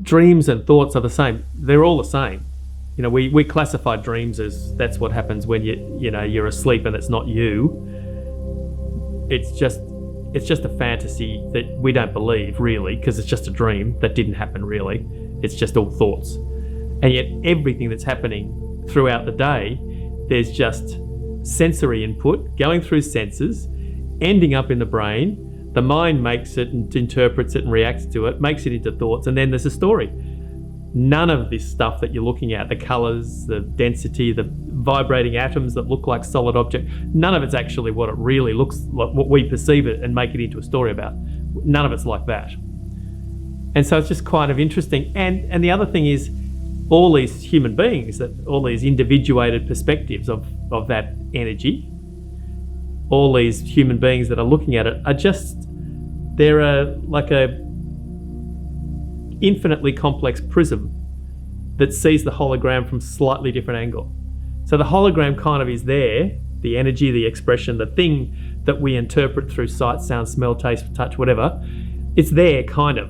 dreams and thoughts are the same. They're all the same. We classify dreams as that's what happens when you're asleep and it's not you. It's just a fantasy that we don't believe really, because it's just a dream that didn't happen really. It's just all thoughts. And yet everything that's happening throughout the day, there's just sensory input going through senses, ending up in the brain. The mind makes it and interprets it and reacts to it, makes it into thoughts, and then there's a story. None of this stuff that you're looking at, the colours, the density, the vibrating atoms that look like solid object, none of it's actually what it really looks like, what we perceive it and make it into a story about. None of it's like that. And so it's just kind of interesting. And the other thing is, all these human beings, all these individuated perspectives of that energy, all these human beings that are looking at it are just, they're like a infinitely complex prism that sees the hologram from slightly different angle. So the hologram kind of is there, the energy, the expression, the thing that we interpret through sight, sound, smell, taste, touch, whatever. It's there kind of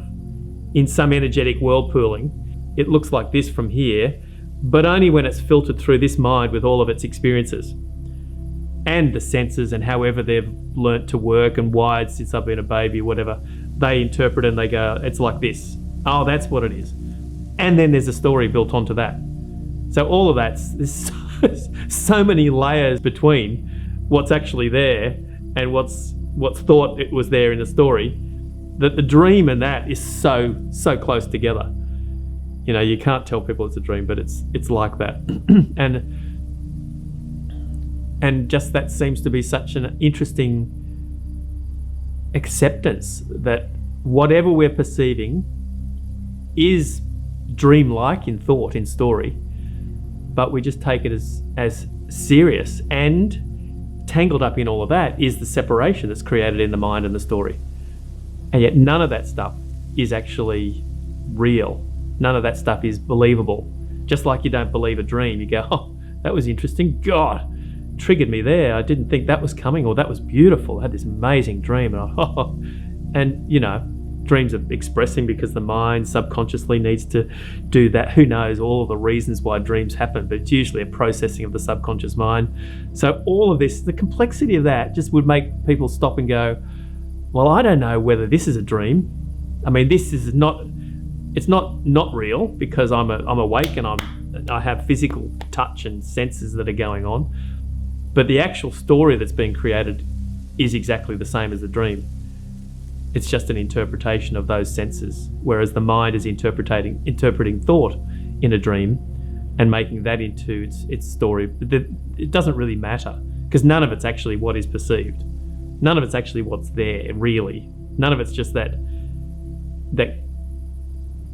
in some energetic whirlpooling. It looks like this from here, but only when it's filtered through this mind with all of its experiences and the senses and however they've learnt to work and wired since I've been a baby, whatever. They interpret and they go, it's like this. Oh, that's what it is. And then there's a story built onto that. So all of there's so many layers between what's actually there and what's thought it was there in the story, that the dream and that is so close together. You can't tell people it's a dream, but it's like that. and just that seems to be such an interesting acceptance that whatever we're perceiving is dreamlike in thought, in story, but we just take it as serious. And tangled up in all of that is the separation that's created in the mind and the story. And yet none of that stuff is actually real. None of that stuff is believable. Just like you don't believe a dream. You go, oh, that was interesting. God, triggered me there. I didn't think that was coming, or that was beautiful. I had this amazing dream. And dreams are expressing because the mind subconsciously needs to do that. Who knows all of the reasons why dreams happen, but it's usually a processing of the subconscious mind. So all of this, the complexity of that just would make people stop and go, well, I don't know whether this is a dream. I mean, this is not, it's not real because I'm awake and I have physical touch and senses that are going on. But the actual story that's being created is exactly the same as the dream. It's just an interpretation of those senses, whereas the mind is interpreting thought in a dream and making that into its story. It doesn't really matter because none of it's actually what is perceived. None of it's actually what's there, really. None of it's just that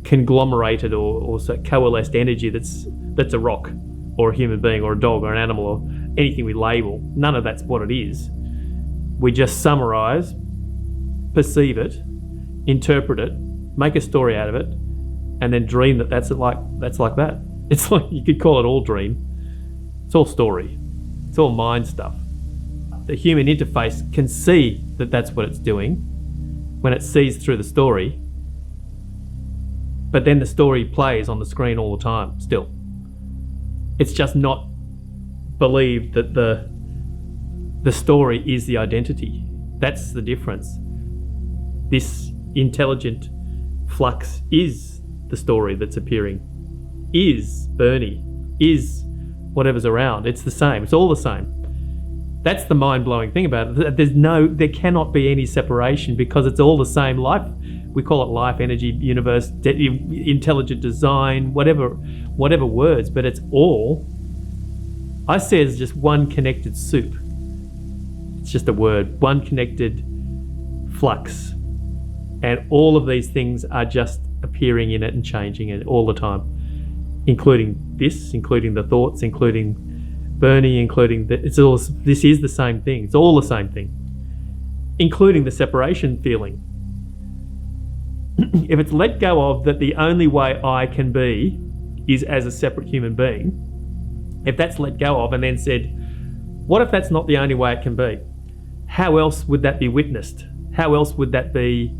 conglomerated or coalesced energy that's a rock or a human being or a dog or an animal or anything we label. None of that's what it is. We just summarize, perceive it, interpret it, make a story out of it, and then dream that's like that. It's like, you could call it all dream. It's all story. It's all mind stuff. The human interface can see that that's what it's doing when it sees through the story, but then the story plays on the screen all the time still. It's just not believed that the story is the identity. That's the difference. This intelligent flux is the story that's appearing, is Bernie, is whatever's around. It's the same. It's all the same. That's the mind-blowing thing about it. There cannot be any separation because it's all the same life. We call it life, energy, universe, intelligent design, whatever words, but it's all, I say it's just one connected soup. It's just a word, one connected flux. And all of these things are just appearing in it and changing it all the time, including this, including the thoughts, including Bernie, including this is the same thing. It's all the same thing, including the separation feeling. If it's let go of that the only way I can be is as a separate human being, if that's let go of and then said, what if that's not the only way it can be? How else would that be witnessed? How else would that be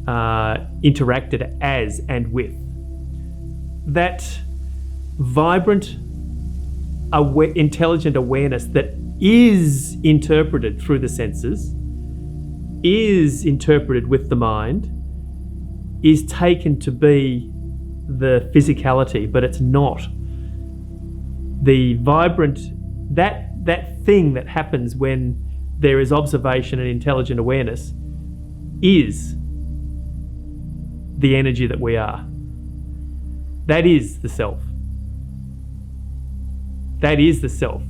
interacted as and with. That vibrant, intelligent awareness that is interpreted through the senses, is interpreted with the mind, is taken to be the physicality, but it's not. The vibrant, that thing that happens when there is observation and intelligent awareness is the energy that we are. That is the self. That is the self.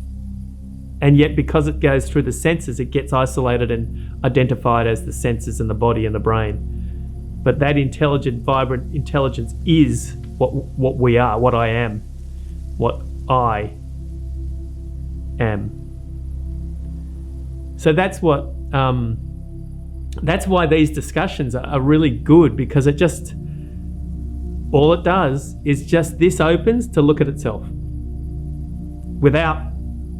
And yet, because it goes through the senses, it gets isolated and identified as the senses and the body and the brain. But that intelligent, vibrant intelligence is what we are, what I am, what I am. So that's why these discussions are really good, because it just, all it does is just, this opens to look at itself without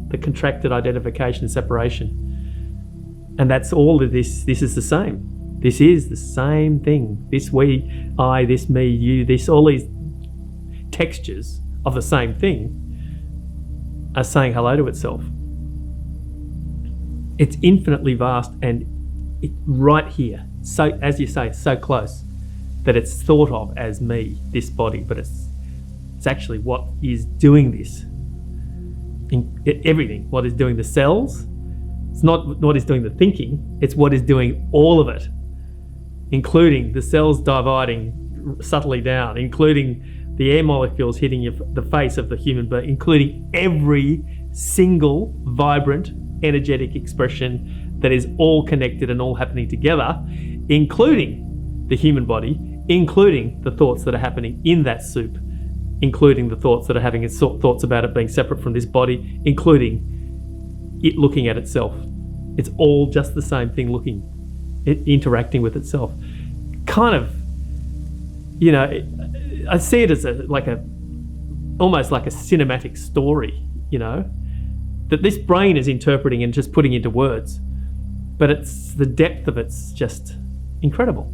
the contracted identification and separation. And that's all of this. This is the same. This is the same thing. This we, I, this me, you, this, all these textures of the same thing are saying hello to itself. It's infinitely vast and right here. So, as you say, so close that it's thought of as me, this body, but it's actually what is doing this. Everything, what is doing the cells. It's not what is doing the thinking, it's what is doing all of it, including the cells dividing subtly down, including the air molecules hitting the face of the human being, including every single vibrant, energetic expression that is all connected and all happening together, including the human body, including the thoughts that are happening in that soup, including the thoughts that are having thoughts about it being separate from this body, including it looking at itself. It's all just the same thing, interacting with itself. Kind of, I see it as almost like a cinematic story, that this brain is interpreting and just putting into words, but it's the depth of it's just incredible.